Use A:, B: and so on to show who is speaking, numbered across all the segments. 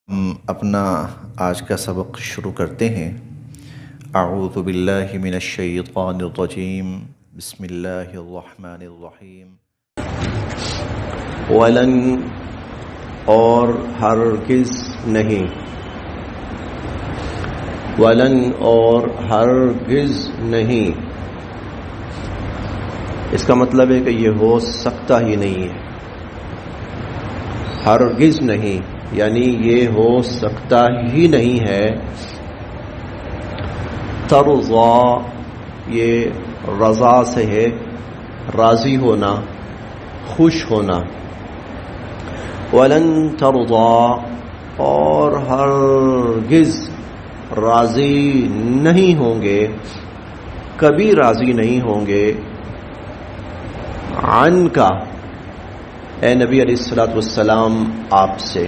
A: ہم اپنا آج کا سبق شروع کرتے ہیں۔ اعوذ باللہ من الشیطان الرجیم، بسم اللہ الرحمن الرحیم۔
B: ولن اور ہرگز نہیں، ولن اور ہرگز نہیں، اس کا مطلب ہے کہ یہ ہو سکتا ہی نہیں ہے۔ ہرگز نہیں یعنی یہ ہو سکتا ہی نہیں ہے۔ ترضا یہ رضا سے ہے، راضی ہونا، خوش ہونا۔ ولن ترضا اور ہرگز راضی نہیں ہوں گے، کبھی راضی نہیں ہوں گے، عن کا اے نبی علیہ الصلوۃ والسلام آپ سے،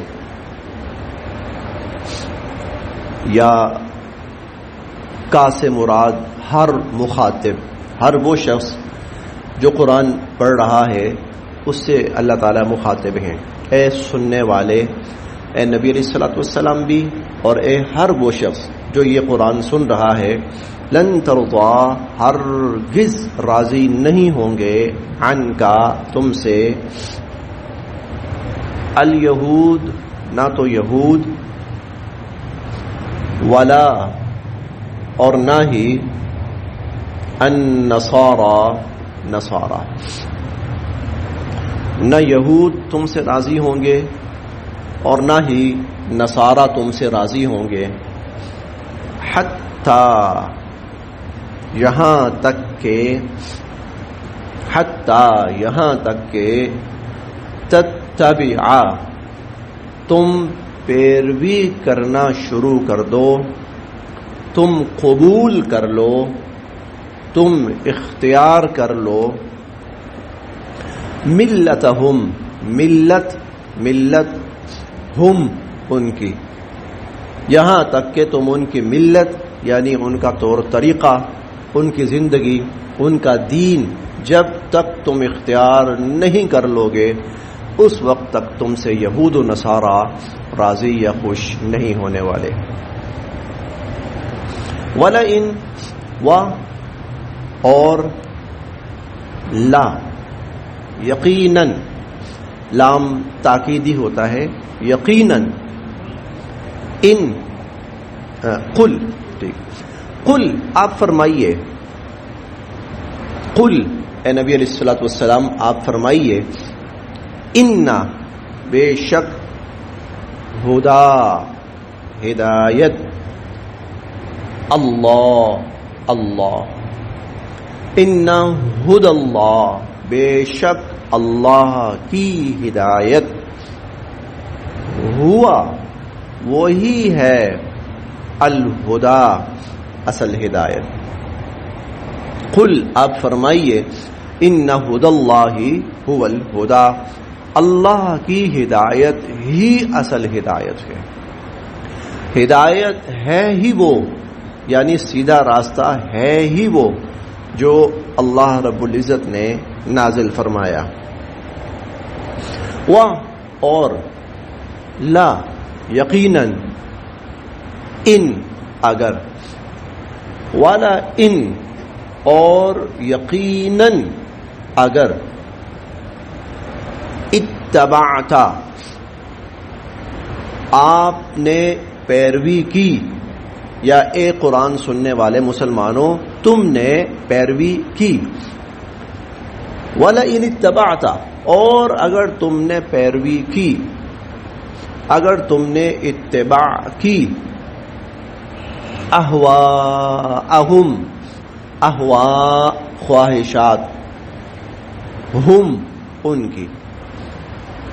B: یا کا سے مراد ہر مخاطب، ہر وہ شخص جو قرآن پڑھ رہا ہے اس سے اللہ تعالیٰ مخاطب ہیں۔ اے سننے والے، اے نبی علیہ الصلوۃ والسلام بھی، اور اے ہر وہ شخص جو یہ قرآن سن رہا ہے، لن ترضا ہرگز راضی نہیں ہوں گے، عن کا تم سے، الیہود نہ تو یہود، ولا اور نہ ہی النصارى نصارى، نہ یہود تم سے راضی ہوں گے اور نہ ہی نصارہ تم سے راضی ہوں گے، حتی یہاں تک کہ، حتی یہاں تک کہ، تتبع تم پیروی کرنا شروع کر دو، تم قبول کر لو، تم اختیار کر لو، ملتہم ملت، ملت ہم ان کی، یہاں تک کہ تم ان کی ملت یعنی ان کا طور طریقہ، ان کی زندگی، ان کا دین جب تک تم اختیار نہیں کر لو گے اس وقت تک تم سے یہود و نصارہ راضی یا خوش نہیں ہونے والے۔ وَلَئِن و اور لا، یقیناً لام تاکیدی ہوتا ہے، یقیناً، ان قل، ٹھیک، قل آپ فرمائیے، قل اے نبی علیہ الصلوۃ والسلام آپ فرمائیے، انا بے شک، ہدا ہدایت، اللہ اللہ، انا ہدی اللہ بے شک اللہ کی ہدایت، ہوا وہی ہے، الہدا اصل ہدایت۔ قل آپ فرمائیے، ان ہدی اللہ هو الہدا، اللہ کی ہدایت ہی اصل ہدایت ہے۔ ہدایت ہے ہی وہ، یعنی سیدھا راستہ ہے ہی وہ جو اللہ رب العزت نے نازل فرمایا۔ و اور لا یقیناً، ان اگر، والا ان اور یقیناً اگر، اتبعتا آپ نے پیروی کی، یا اے قرآن سننے والے مسلمانوں تم نے پیروی کی، وَلَئِنِ اتَّبَعْتَ اور اگر تم نے پیروی کی، اگر تم نے اتباع کی، اہواءہم اہواء خواہشات، ہم ان کی،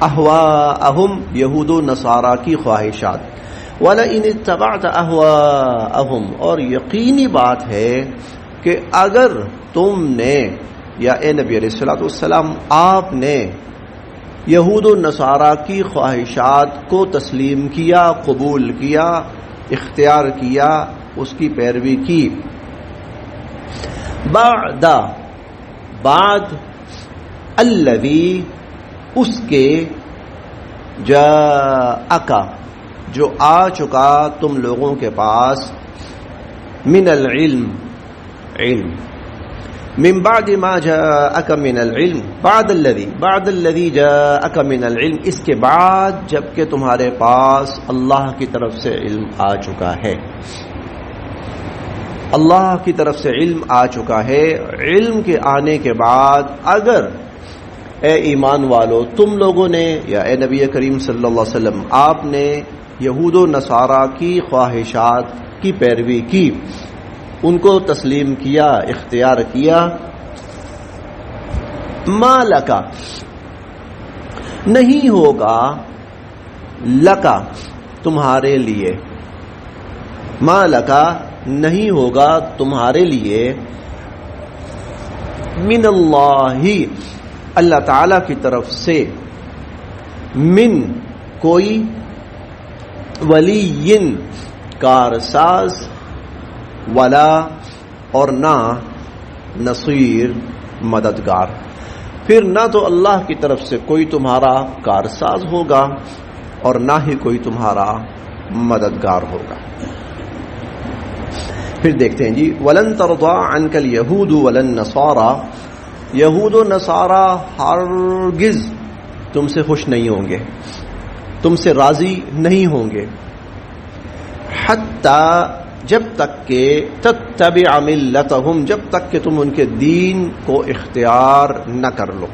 B: اہواءہم یہود و نصارہ کی خواہشات، وَلَئِنِ اتَّبَعْتَ أَهْوَاءَهُمْ اور یقینی بات ہے کہ اگر تم نے، یا اے نبی علیہ الصلوۃ والسلام آپ نے یہود و نصارہ کی خواہشات کو تسلیم کیا، قبول کیا، اختیار کیا، اس کی پیروی کی، بعد الذی اس کے، جاءک جو آ چکا تم لوگوں کے پاس من العلم علم من بعد ما جاءك من العلم بعد الذي جاءك من العلم اس کے بعد جبکہ تمہارے پاس اللہ کی طرف سے علم آ چکا ہے. اللہ کی طرف سے علم آ چکا ہے. علم کے آنے کے بعد اگر اے ایمان والو تم لوگوں نے یا اے نبی کریم صلی اللہ علیہ وسلم آپ نے یہود و نصارہ کی خواہشات کی پیروی کی، ان کو تسلیم کیا، اختیار کیا، ما لکا نہیں ہوگا، لکا تمہارے لیے، ما لکا نہیں ہوگا تمہارے لیے، من اللہ اللہ تعالی کی طرف سے، من کوئی، ولی کارساز، ولا اور نہ نصیر مددگار. پھر نہ تو اللہ کی طرف سے کوئی تمہارا کارساز ہوگا اور نہ ہی کوئی تمہارا مددگار ہوگا. پھر دیکھتے ہیں جی ولن ترضى عنك اليهود ولا النصارى، یہود و نصارہ ہرگز تم سے خوش نہیں ہوں گے، تم سے راضی نہیں ہوں گے، حتی جب تک کہ تتبع ملتہم جب تک کہ تم ان کے دین کو اختیار نہ کر لو،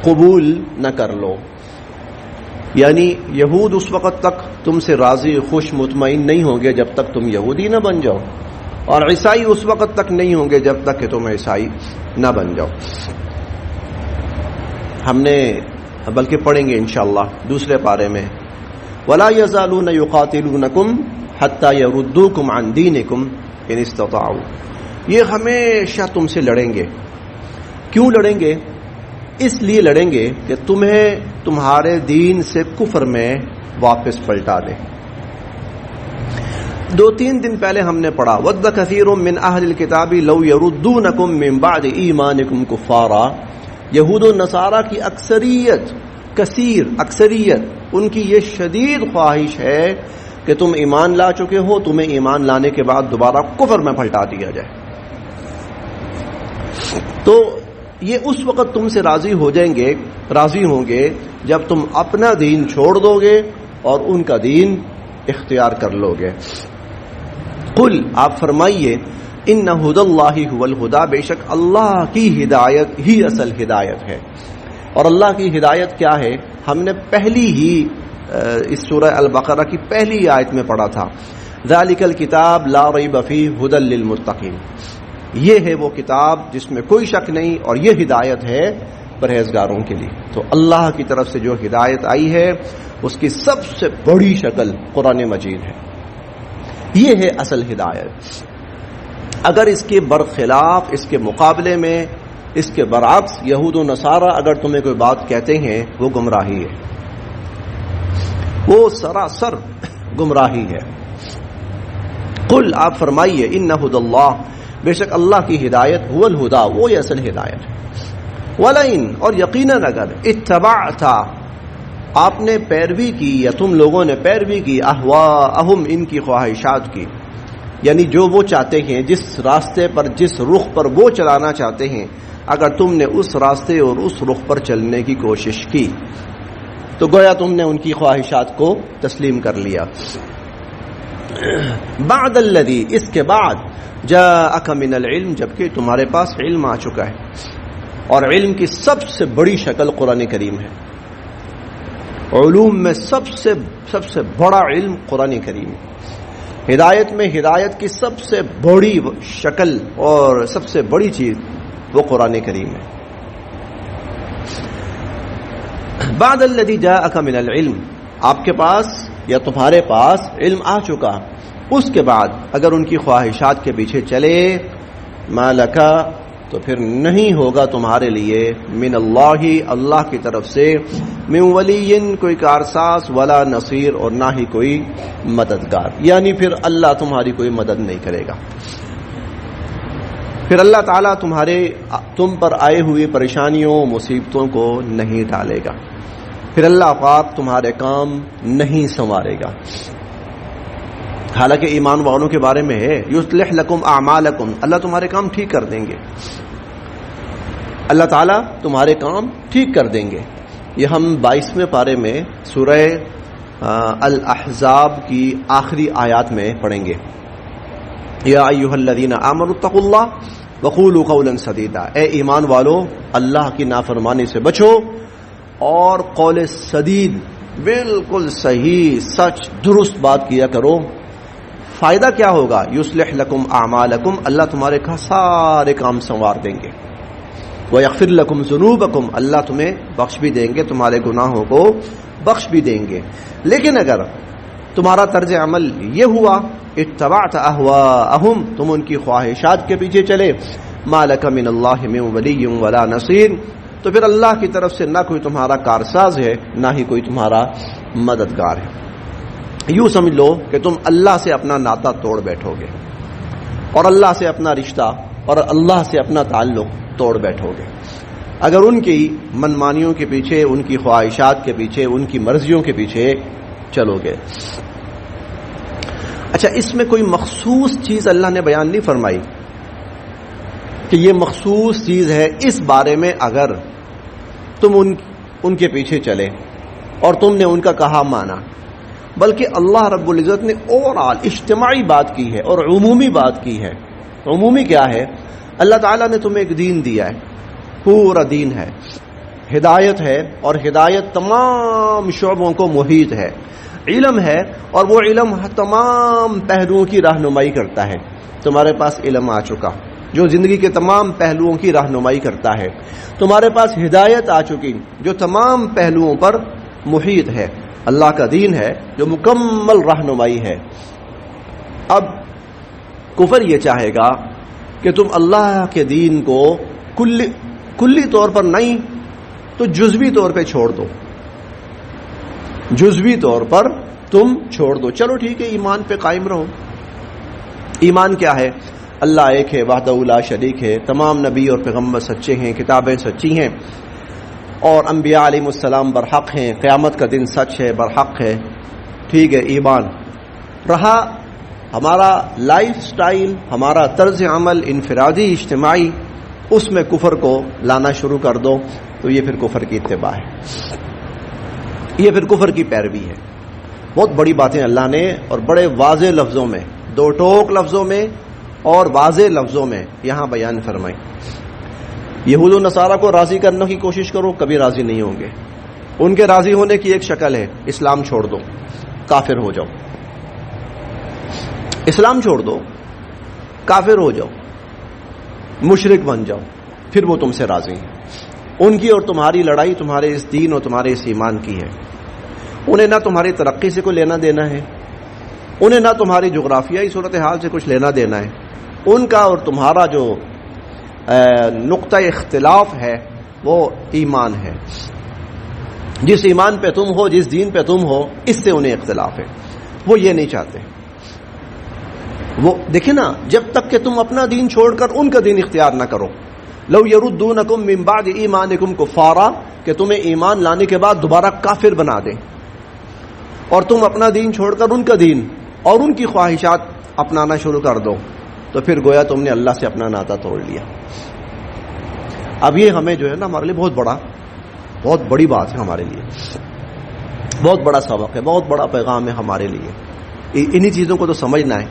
B: قبول نہ کر لو. یعنی یہود اس وقت تک تم سے راضی خوش مطمئن نہیں ہوں گے جب تک تم یہودی نہ بن جاؤ، اور عیسائی اس وقت تک نہیں ہوں گے جب تک کہ تم عیسائی نہ بن جاؤ. ہم نے بلکہ پڑھیں گے انشاءاللہ دوسرے پارے میں وَلَا يَزَالُونَ يُقَاتِلُونَكُمْ حَتَّى يَرُدُّوكُمْ عَنْ دِينِكُمْ إِنِ اسْتَطَاعُوا. یہ ہمیشہ تم سے لڑیں گے. کیوں لڑیں گے؟ اس لیے لڑیں گے کہ تمہیں تمہارے دین سے کفر میں واپس پلٹا دیں. 2-3 دن پہلے ہم نے پڑھا وَدَّ كَثِيرٌ مِّنْ أَهْلِ الْكِتَابِ لَوْ يَرُدُّونَكُمْ مِّن بَعْدِ إِيمَانِكُمْ كُفَّارًا. یہود و نصارہ کی اکثریت ان کی یہ شدید خواہش ہے کہ تم ایمان لا چکے ہو، تمہیں ایمان لانے کے بعد دوبارہ کفر میں پلٹا دیا جائے. تو یہ اس وقت تم سے راضی ہوں گے جب تم اپنا دین چھوڑ دو گے اور ان کا دین اختیار کر لو گے. قل آپ فرمائیے ان ھدی اللہ ھو الھدی، بے شک اللہ کی ہدایت ہی اصل ہدایت ہے. اور اللہ کی ہدایت کیا ہے؟ ہم نے پہلی ہی اس سورہ البقرہ کی پہلی آیت میں پڑھا تھا ذالک الکتاب لا ریب فیہ ھدی للمتقین. یہ ہے وہ کتاب جس میں کوئی شک نہیں اور یہ ہدایت ہے پرہیزگاروں کے لیے. تو اللہ کی طرف سے جو ہدایت آئی ہے اس کی سب سے بڑی شکل قرآن مجید ہے. یہ ہے اصل ہدایت. اگر اس کے برخلاف، اس کے مقابلے میں، اس کے برعکس یہود و نصارہ اگر تمہیں کوئی بات کہتے ہیں وہ گمراہی ہے، وہ سراسر گمراہی ہے. قل آپ فرمائیے ان ھدی اللہ، بے شک اللہ کی ہدایت ھو الھدی، وہ اصل ہدایت ہے. ولئن اور یقیناً اگر اتبعت آپ نے پیروی کی یا تم لوگوں نے پیروی کی اہواءہم ان کی خواہشات کی، یعنی جو وہ چاہتے ہیں، جس راستے پر جس رخ پر وہ چلانا چاہتے ہیں، اگر تم نے اس راستے اور اس رخ پر چلنے کی کوشش کی تو گویا تم نے ان کی خواہشات کو تسلیم کر لیا. بعد الذی اس کے بعد جاءک من العلم جبکہ تمہارے پاس علم آ چکا ہے. اور علم کی سب سے بڑی شکل قرآن کریم ہے. علوم میں سب سے بڑا علم قرآن کریم ہے. ہدایت میں ہدایت کی سب سے بڑی شکل اور سب سے بڑی چیز وہ قرآن کریم ہے. بعد الذی جاءک من العلم، آپ کے پاس یا تمہارے پاس علم آ چکا، اس کے بعد اگر ان کی خواہشات کے پیچھے چلے، ما لکا تو پھر نہیں ہوگا تمہارے لیے من اللہ اللہ کی طرف سے من ولی کوئی کارساز ولا نصیر اور نہ ہی کوئی مددگار. یعنی پھر اللہ تمہاری کوئی مدد نہیں کرے گا، پھر اللہ تعالیٰ تم پر آئے ہوئے پریشانیوں مصیبتوں کو نہیں ڈالے گا، پھر اللہ پاک تمہارے کام نہیں سنوارے گا. حالانکہ ایمان والوں کے بارے میں ہے یصلح لکم اعمالکم، اللہ تمہارے کام ٹھیک کر دیں گے، اللہ تعالیٰ تمہارے کام ٹھیک کر دیں گے. یہ ہم 22ویں پارے میں سورہ الاحزاب کی آخری آیات میں پڑھیں گے. یا ایھا الذین آمنوا اتقوا اللہ وقولوا قولا سدیدا، اے ایمان والو اللہ کی نافرمانی سے بچو اور قول سدید، بالکل صحیح سچ درست بات کیا کرو. فائدہ کیا ہوگا؟ یصلح لکم اعمالکم، اللہ تمہارے سارے کام سنوار دیں گے. وَيَغْفِرْ لَكُمْ ذُنُوبَكُمْ، اللہ تمہیں بخش بھی دیں گے، تمہارے گناہوں کو بخش بھی دیں گے. لیکن اگر تمہارا طرز عمل یہ ہوا اتبعت اہواءہم، تم ان کی خواہشات کے پیچھے چلے، مَا لَكَ مِنَ اللَّهِ مِن وَلِيٍّ وَلَا نَصِيرٍ، تو پھر اللہ کی طرف سے نہ کوئی تمہارا کارساز ہے نہ ہی کوئی تمہارا مددگار ہے. یوں سمجھ لو کہ تم اللہ سے اپنا ناطہ توڑ بیٹھو گے اور اللہ سے اپنا رشتہ اور اللہ سے اپنا تعلق توڑ بیٹھو گے اگر ان کی منمانیوں کے پیچھے، ان کی خواہشات کے پیچھے، ان کی مرضیوں کے پیچھے چلو گے. اچھا، اس میں کوئی مخصوص چیز اللہ نے بیان نہیں فرمائی کہ یہ مخصوص چیز ہے اس بارے میں اگر تم ان کے پیچھے چلے اور تم نے ان کا کہا مانا، بلکہ اللہ رب العزت نے اوورآل اجتماعی بات کی ہے اور عمومی بات کی ہے. عمومی کیا ہے؟ اللہ تعالیٰ نے تمہیں ایک دین دیا ہے، پورا دین ہے، ہدایت ہے، اور ہدایت تمام شعبوں کو محیط ہے. علم ہے اور وہ علم تمام پہلوؤں کی رہنمائی کرتا ہے. تمہارے پاس علم آ چکا جو زندگی کے تمام پہلوؤں کی رہنمائی کرتا ہے. تمہارے پاس ہدایت آ چکی جو تمام پہلوؤں پر محیط ہے. اللہ کا دین ہے جو مکمل رہنمائی ہے. اب کفر یہ چاہے گا کہ تم اللہ کے دین کو کلی طور پر نہیں تو جزوی طور پہ چھوڑ دو، جزوی طور پر تم چھوڑ دو. چلو ٹھیک ہے، ایمان پہ قائم رہو. ایمان کیا ہے؟ اللہ ایک ہے، وحدہ لا شریک ہے، تمام نبی اور پیغمبر سچے ہیں، کتابیں سچی ہیں، اور انبیاء علیہ السلام برحق ہیں، قیامت کا دن سچ ہے، برحق ہے. ٹھیک ہے، ایمان رہا. ہمارا لائف سٹائل، ہمارا طرز عمل انفرادی اجتماعی، اس میں کفر کو لانا شروع کر دو تو یہ پھر کفر کی اتباع ہے، یہ پھر کفر کی پیروی ہے. بہت بڑی باتیں اللہ نے اور بڑے واضح لفظوں میں، دو ٹوک لفظوں میں اور واضح لفظوں میں یہاں بیان فرمائی. یہود و نصارہ کو راضی کرنے کی کوشش کرو، کبھی راضی نہیں ہوں گے. ان کے راضی ہونے کی ایک شکل ہے اسلام چھوڑ دو، کافر ہو جاؤ. اسلام چھوڑ دو، کافر ہو جاؤ، مشرک بن جاؤ، پھر وہ تم سے راضی ہیں. ان کی اور تمہاری لڑائی تمہارے اس دین اور تمہارے اس ایمان کی ہے. انہیں نہ تمہاری ترقی سے کوئی لینا دینا ہے، انہیں نہ تمہاری جغرافیائی صورتحال سے کچھ لینا دینا ہے. ان کا اور تمہارا جو نقطہ اختلاف ہے وہ ایمان ہے. جس ایمان پہ تم ہو، جس دین پہ تم ہو، اس سے انہیں اختلاف ہے. وہ یہ نہیں چاہتے. وہ دیکھیں نا، جب تک کہ تم اپنا دین چھوڑ کر ان کا دین اختیار نہ کرو، لو یردونکم من بعد ایمانکم کفارا، کہ تمہیں ایمان لانے کے بعد دوبارہ کافر بنا دیں، اور تم اپنا دین چھوڑ کر ان کا دین اور ان کی خواہشات اپنانا شروع کر دو، تو پھر گویا تم نے اللہ سے اپنا ناطہ توڑ لیا. اب یہ ہمیں جو ہے نا ہمارے لیے بہت بڑی بات ہے، ہمارے لیے بہت بڑا سبق ہے، بہت بڑا پیغام ہے ہمارے لیے. انہی چیزوں کو تو سمجھنا ہے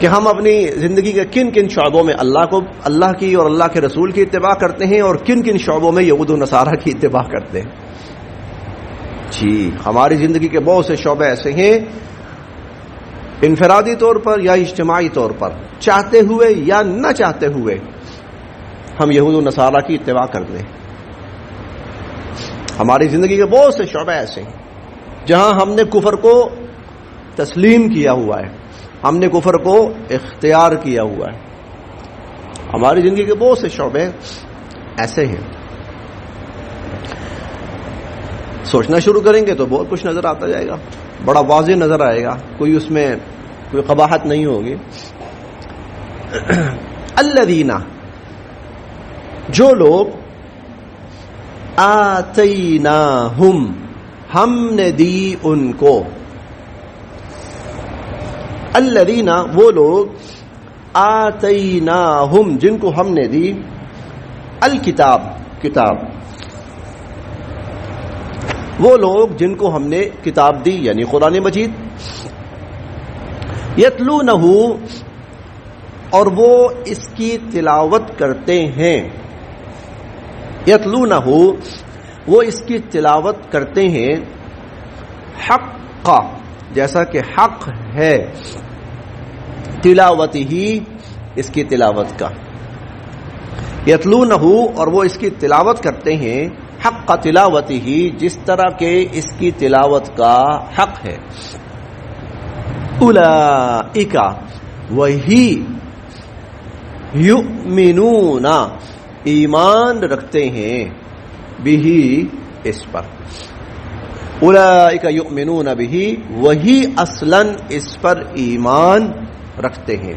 B: کہ ہم اپنی زندگی کے کن کن شعبوں میں اللہ کی اور اللہ کے رسول کی اتباع کرتے ہیں، اور کن کن شعبوں میں یہود و نصارہ کی اتباع کرتے ہیں. جی، ہماری زندگی کے بہت سے شعبے ایسے ہیں، انفرادی طور پر یا اجتماعی طور پر، چاہتے ہوئے یا نہ چاہتے ہوئے ہم یہود و نصارہ کی اتباع کرتے ہیں. ہماری زندگی کے بہت سے شعبے ایسے ہیں جہاں ہم نے کفر کو تسلیم کیا ہوا ہے، ہم نے کفر کو اختیار کیا ہوا ہے. ہماری زندگی کے بہت سے شعبے ایسے ہیں. سوچنا شروع کریں گے تو بہت کچھ نظر آتا جائے گا، بڑا واضح نظر آئے گا، کوئی اس میں کوئی قباحت نہیں ہوگی. الذین، جو لوگ آتیناہم ہم نے دی ان کو، الذین وہ لوگ، آتیناہم جن کو ہم نے دی، الکتاب کتاب، وہ لوگ جن کو ہم نے کتاب دی یعنی قرآن مجید، یتلونہ اور وہ اس کی تلاوت کرتے ہیں، یتلونہ وہ اس کی تلاوت کرتے ہیں، حق جیسا کہ حق ہے، تلاوت ہی اس کی تلاوت کا، یتلونہ اور وہ اس کی تلاوت کرتے ہیں، حق تلاوت ہی جس طرح کے اس کی تلاوت کا حق ہے، اولئک وہی، یؤمنون ایمان رکھتے ہیں، بہ اس پر، اولئک یؤمنون بہ وہی اصلاً اس پر ایمان رکھتے ہیں،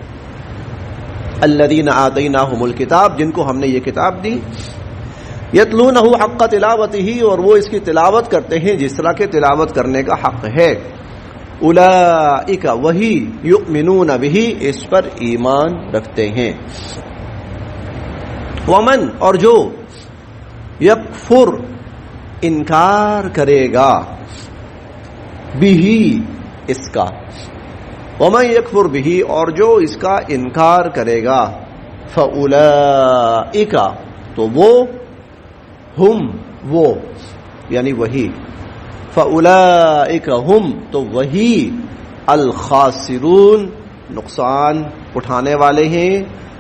B: الذین آتیناہم الکتاب جن کو ہم نے یہ کتاب دی، یتلونہ حق تلاوتہ اور وہ اس کی تلاوت کرتے ہیں جس طرح کے تلاوت کرنے کا حق ہے، اولئک وہی، یؤمنون بہ اس پر ایمان رکھتے ہیں، ومن اور جو، یکفر انکار کرے گا، بہ اس کا، ومن یکفر بہ اور جو اس کا انکار کرے گا، فاولئک تو وہ، ہم وہ یعنی وہی، فاولئک ہم تو وہی، الخاسرون نقصان اٹھانے والے ہیں،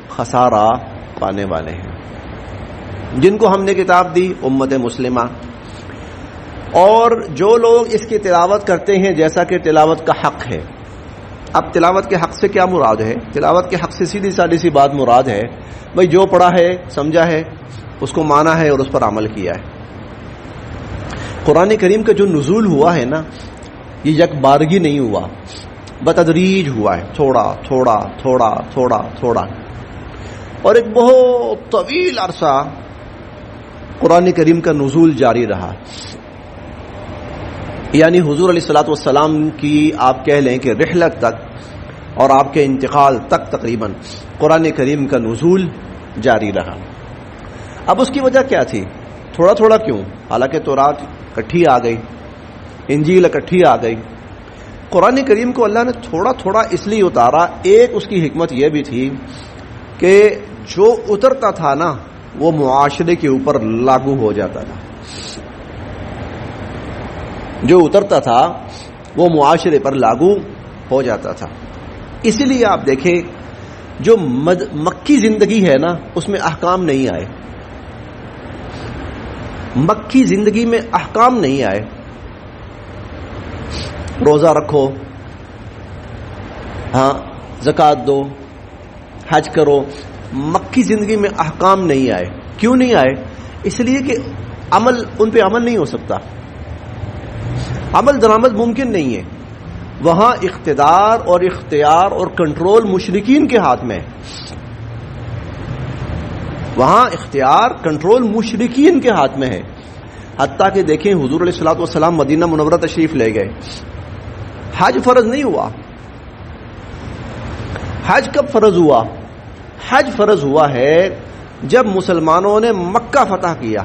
B: خسارہ پانے والے ہیں، جن کو ہم نے کتاب دی امت مسلمہ، اور جو لوگ اس کی تلاوت کرتے ہیں جیسا کہ تلاوت کا حق ہے۔ اب تلاوت کے حق سے کیا مراد ہے؟ تلاوت کے حق سے سیدھی سادی سی بات مراد ہے بھئی جو پڑھا ہے، سمجھا ہے، اس کو مانا ہے اور اس پر عمل کیا ہے۔ قرآن کریم کا جو نزول ہوا ہے نا، یہ یک بارگی نہیں ہوا، بتدریج ہوا ہے، تھوڑا تھوڑا تھوڑا تھوڑا تھوڑا، اور ایک بہت طویل عرصہ قرآن کریم کا نزول جاری رہا، یعنی حضور علیہ الصلوۃ والسلام کی آپ کہہ لیں کہ رحلت تک اور آپ کے انتقال تک تقریباً قرآن کریم کا نزول جاری رہا۔ اب اس کی وجہ کیا تھی؟ تھوڑا تھوڑا کیوں؟ حالانکہ تورات اکٹھی آ گئی، انجیل اکٹھی آ گئی، قرآن کریم کو اللہ نے تھوڑا تھوڑا اس لیے اتارا۔ ایک اس کی حکمت یہ بھی تھی کہ جو اترتا تھا نا وہ معاشرے کے اوپر لاگو ہو جاتا تھا، جو اترتا تھا وہ معاشرے پر لاگو ہو جاتا تھا۔ اسی لیے آپ دیکھیں جو مکی زندگی ہے نا اس میں احکام نہیں آئے، مکی زندگی میں احکام نہیں آئے، روزہ رکھو، ہاں زکوٰۃ دو، حج کرو، مکی زندگی میں احکام نہیں آئے۔ کیوں نہیں آئے؟ اس لیے کہ عمل ان پہ عمل نہیں ہو سکتا، عمل درآمد ممکن نہیں ہے، وہاں اقتدار اور اختیار اور کنٹرول مشرکین کے ہاتھ میں ہے، وہاں اختیار کنٹرول مشرکین کے ہاتھ میں ہے۔ حتیٰ کہ دیکھیں حضور علیہ الصلوۃ والسلام مدینہ منورہ تشریف لے گئے، حج فرض نہیں ہوا۔ حج کب فرض ہوا؟ حج فرض ہوا ہے جب مسلمانوں نے مکہ فتح کیا،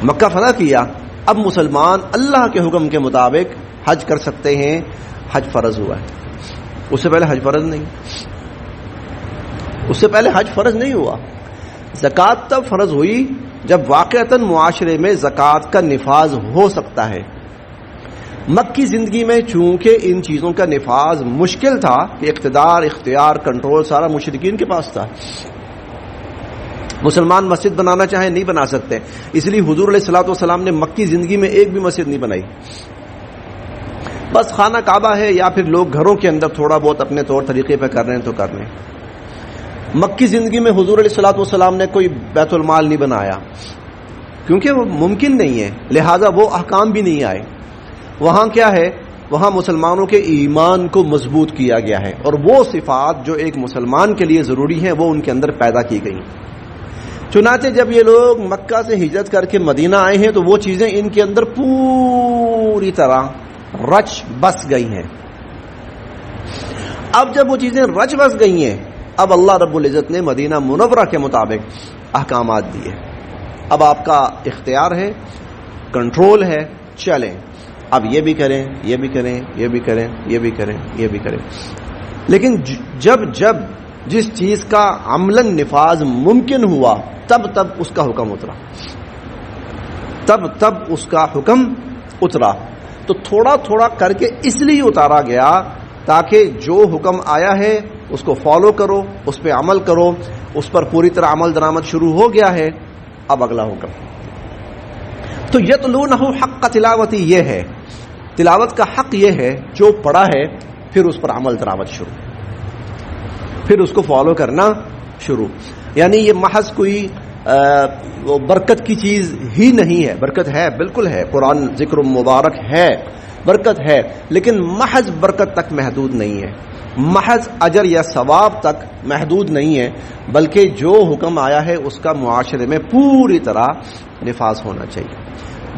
B: مکہ فتح کیا، اب مسلمان اللہ کے حکم کے مطابق حج کر سکتے ہیں، حج فرض ہوا ہے۔ اس سے پہلے حج فرض نہیں، اس سے پہلے حج فرض نہیں ہوا۔ زکوٰۃ تب فرض ہوئی جب واقعتاً معاشرے میں زکوٰۃ کا نفاذ ہو سکتا ہے۔ مکی زندگی میں چونکہ ان چیزوں کا نفاذ مشکل تھا کہ اقتدار، اختیار، کنٹرول سارا مشرکین کے پاس تھا، مسلمان مسجد بنانا چاہیں نہیں بنا سکتے، اس لیے حضور علیہ الصلوۃ والسلام نے مکی زندگی میں ایک بھی مسجد نہیں بنائی، بس خانہ کعبہ ہے یا پھر لوگ گھروں کے اندر تھوڑا بہت اپنے طور طریقے پہ کر رہے ہیں تو کر رہے ہیں۔ مکی زندگی میں حضور علیہ الصلوۃ والسلام نے کوئی بیت المال نہیں بنایا کیونکہ وہ ممکن نہیں ہے، لہذا وہ احکام بھی نہیں آئے۔ وہاں کیا ہے؟ وہاں مسلمانوں کے ایمان کو مضبوط کیا گیا ہے، اور وہ صفات جو ایک مسلمان کے لیے ضروری ہیں وہ ان کے اندر پیدا کی گئی۔ چنانچہ جب یہ لوگ مکہ سے ہجرت کر کے مدینہ آئے ہیں تو وہ چیزیں ان کے اندر پوری طرح رچ بس گئی ہیں. اب جب وہ چیزیں رچ بس گئی ہیں، اب اللہ رب العزت نے مدینہ منورہ کے مطابق احکامات دیے. اب آپ کا اختیار ہے، کنٹرول ہے، چلیں اب یہ بھی کریں، یہ بھی کریں، یہ بھی کریں، یہ بھی کریں، یہ بھی کریں. لیکن جب جس چیز کا عملاً نفاذ ممکن ہوا تب اس کا حکم اترا، تب اس کا حکم اترا. تو تھوڑا تھوڑا کر کے اس لیے اتارا گیا تاکہ جو حکم آیا ہے اس کو فالو کرو، اس پہ عمل کرو. اس پر پوری طرح عمل درآمد شروع ہو گیا ہے. اب اگلا حکم تو یتلونہ حق تلاوتی، یہ ہے تلاوت کا حق، یہ ہے جو پڑھا ہے پھر اس پر عمل درآمد شروع، پھر اس کو فالو کرنا شروع. یعنی یہ محض کوئی برکت کی چیز ہی نہیں ہے. برکت ہے، بالکل ہے، قرآن ذکر مبارک ہے، برکت ہے، لیکن محض برکت تک محدود نہیں ہے، محض اجر یا ثواب تک محدود نہیں ہے، بلکہ جو حکم آیا ہے اس کا معاشرے میں پوری طرح نفاذ ہونا چاہیے.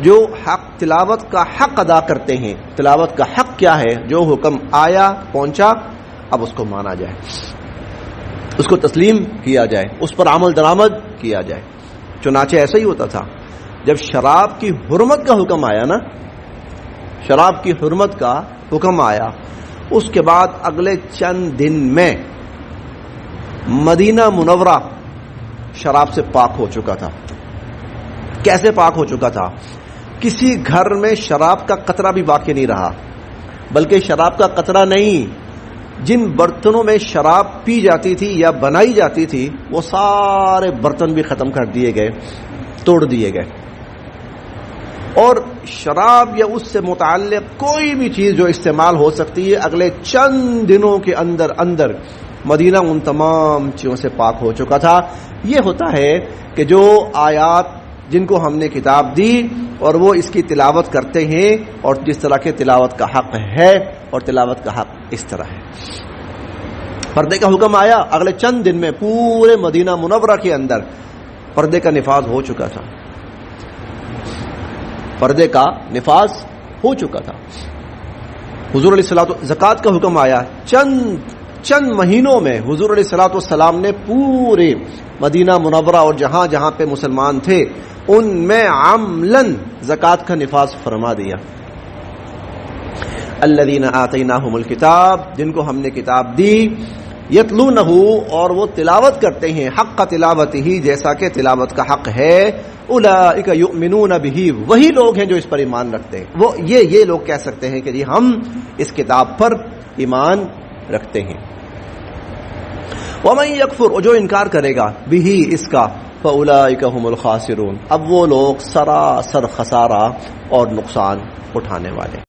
B: جو حق تلاوت کا حق ادا کرتے ہیں، تلاوت کا حق کیا ہے؟ جو حکم آیا پہنچا اب اس کو مانا جائے، اس کو تسلیم کیا جائے، اس پر عمل درآمد کیا جائے. چنانچہ ایسا ہی ہوتا تھا جب شراب کی حرمت کا حکم آیا نا، شراب کی حرمت کا حکم آیا، اس کے بعد اگلے چند دن میں مدینہ منورہ شراب سے پاک ہو چکا تھا. کیسے پاک ہو چکا تھا؟ کسی گھر میں شراب کا قطرہ بھی باقی نہیں رہا، بلکہ شراب کا قطرہ نہیں، جن برتنوں میں شراب پی جاتی تھی یا بنائی جاتی تھی وہ سارے برتن بھی ختم کر دیے گئے، توڑ دیے گئے. اور شراب یا اس سے متعلق کوئی بھی چیز جو استعمال ہو سکتی ہے اگلے چند دنوں کے اندر اندر مدینہ ان تمام چیزوں سے پاک ہو چکا تھا. یہ ہوتا ہے کہ جو آیات جن کو ہم نے کتاب دی اور وہ اس کی تلاوت کرتے ہیں، اور جس طرح کے تلاوت کا حق ہے اور تلاوت کا حق اس طرح ہے. پردے کا حکم آیا، اگلے چند دن میں پورے مدینہ منورہ کے اندر پردے کا نفاذ ہو چکا تھا، پردے کا نفاذ ہو چکا تھا. حضور علیہ الصلوۃ زکوٰۃ کا حکم آیا، چند مہینوں میں حضور علیہ الصلوۃ والسلام نے پورے مدینہ منورہ اور جہاں جہاں پہ مسلمان تھے ان میں عملاً زکوٰۃ کا نفاذ فرما دیا. الذین آتیناہم الکتاب، جن کو ہم نے کتاب دی، یتلونہ، اور وہ تلاوت کرتے ہیں، حق تلاوتہ، جیسا کہ تلاوت کا حق ہے. اولئک یؤمنون بہ، وہی لوگ ہیں جو اس پر ایمان رکھتے ہیں. وہ یہ لوگ کہہ سکتے ہیں کہ جی ہم اس کتاب پر ایمان رکھتے ہیں. ومن یکفر، اور جو انکار کرے گا، بہ، اس کا، فاولئک هم الخاسرون، اب وہ لوگ سراسر خسارہ اور نقصان اٹھانے والے.